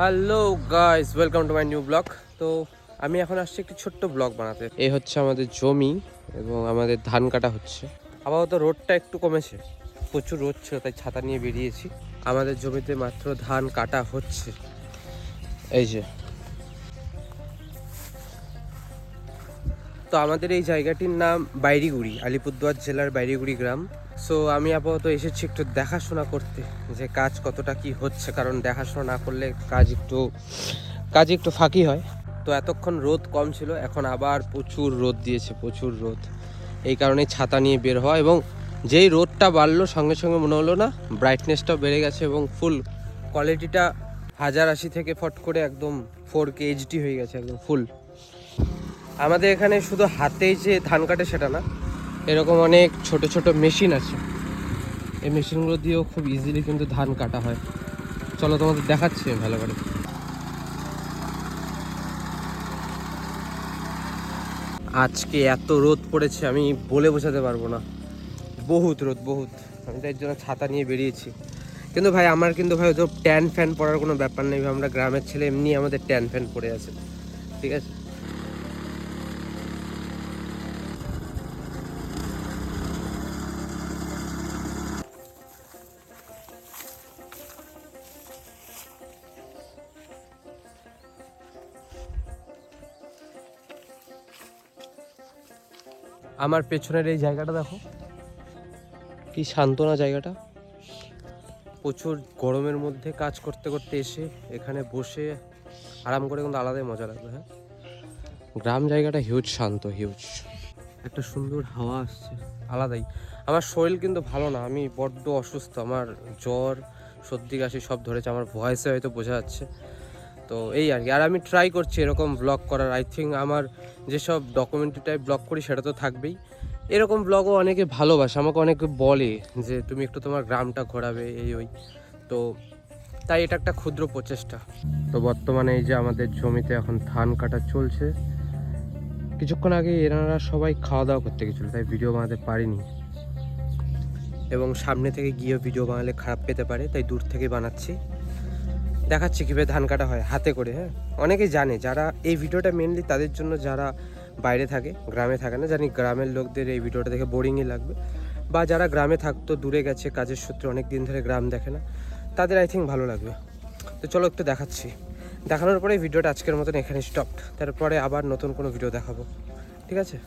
Hello guys, welcome to my new blog. তো আমি এখন আসছি একটি ছোট্ট ব্লগ বানাতে। এই হচ্ছে আমাদের জমি এবং আমাদের ধান কাটা হচ্ছে। আপাতত রোদটা একটু কমেছে, প্রচুর রোদ ছিল তাই ছাতা নিয়ে বেরিয়েছি। আমাদের জমিতে মাত্র ধান কাটা হচ্ছে। এই যে, তো আমাদের এই জায়গাটির নাম বাইরিগুড়ি, আলিপুরদুয়ার জেলার বাইরিগুড়ি গ্রাম। সো আমি আপাতত এসেছি একটু দেখাশোনা করতে যে কাজ কতটা কি হচ্ছে, কারণ দেখাশোনা না করলে কাজ একটু ফাঁকি হয়। তো এতক্ষণ রোদ কম ছিল, এখন আবার প্রচুর রোদ দিয়েছে, প্রচুর রোদ। এই কারণে ছাতা নিয়ে বের হওয়া, এবং যেই রোদটা বাড়লো সঙ্গে সঙ্গে মনে হলো না ব্রাইটনেসটাও বেড়ে গেছে এবং ফুল কোয়ালিটিটা 1080 থেকে ফট করে একদম 4K HD হয়ে গেছে, একদম ফুল। আমাদের এখানে শুধু হাতেই যে ধান কাটে সেটা না, এরকম অনেক ছোট ছোট মেশিন আছে। এই মেশিনগুলো দিয়েও খুব ইজিলি কিন্তু ধান কাটা হয়। চলো তোমাদের দেখাচ্ছি আমি ভালো করে। আজকে এত রোদ পড়েছে আমি বলে বোঝাতে পারবো না, বহুত রোদ, বহুত। আমি তাই জন্য ছাতা নিয়ে বেরিয়েছি। কিন্তু ভাই আমার কিন্তু ভাই তো ট্যান ফ্যান পরার কোনো ব্যাপার নেই, আমরা গ্রামের ছেলে, এমনি আমাদের ট্যান ফ্যান পড়ে আছে, ঠিক আছে। আমার পেছনের এই জায়গাটা দেখো, কি শান্ত না জায়গাটা। প্রচুর গরমের মধ্যে কাজ করতে করতে এসে এখানে বসে আরাম করে কিন্তু আলাদাই মজা লাগবে। হ্যাঁ, গ্রাম জায়গাটা হিউজ শান্ত, হিউজ একটা সুন্দর হাওয়া আসছে, আলাদাই। আমার শরীর কিন্তু ভালো না, আমি বড্ড অসুস্থ, আমার জ্বর সর্দি কাশি সব ধরেছে, আমার ভয়েসে হয়তো বোঝা যাচ্ছে। তো এই আর কি, আর আমি ট্রাই করছি এরকম ব্লগ করার। আই থিঙ্ক আমার যেসব ডকুমেন্টারি টাইপ ব্লগ করি সেটা তো থাকবেই, এরকম ব্লগও অনেকে ভালোবাসে, আমাকে অনেকে বলে যে তুমি একটু তোমার গ্রামটা ঘোরাবে, এই ওই। তো তাই এটা একটা ক্ষুদ্র প্রচেষ্টা। তো বর্তমানে এই যে আমাদের জমিতে এখন ধান কাটা চলছে। কিছুক্ষণ আগে এনারা সবাই খাওয়া দাওয়া করতে গেছিলো, তাই ভিডিও বানাতে পারিনি, এবং সামনে থেকে গিয়ে ভিডিও বানালে খারাপ পেতে পারে, তাই দূর থেকে বানাচ্ছি। দেখাচ্ছি কীভাবে ধান কাটা হয় হাতে করে। হ্যাঁ, অনেকেই জানে, যারা এই ভিডিওটা মেনলি তাদের জন্য যারা বাইরে থাকে, গ্রামে থাকে না। জানি গ্রামের লোকদের এই ভিডিওটা দেখে বোরিংই লাগবে, বা যারা গ্রামে থাকতো, দূরে গেছে কাজের সূত্রে, অনেক দিন ধরে গ্রাম দেখে না, তাদের আই থিঙ্ক ভালো লাগবে। তো চলো একটু দেখাচ্ছি। দেখানোর পরে ভিডিওটা আজকের মতন এখানে স্টপ, তারপরে আবার নতুন কোনো ভিডিও দেখাবো, ঠিক আছে।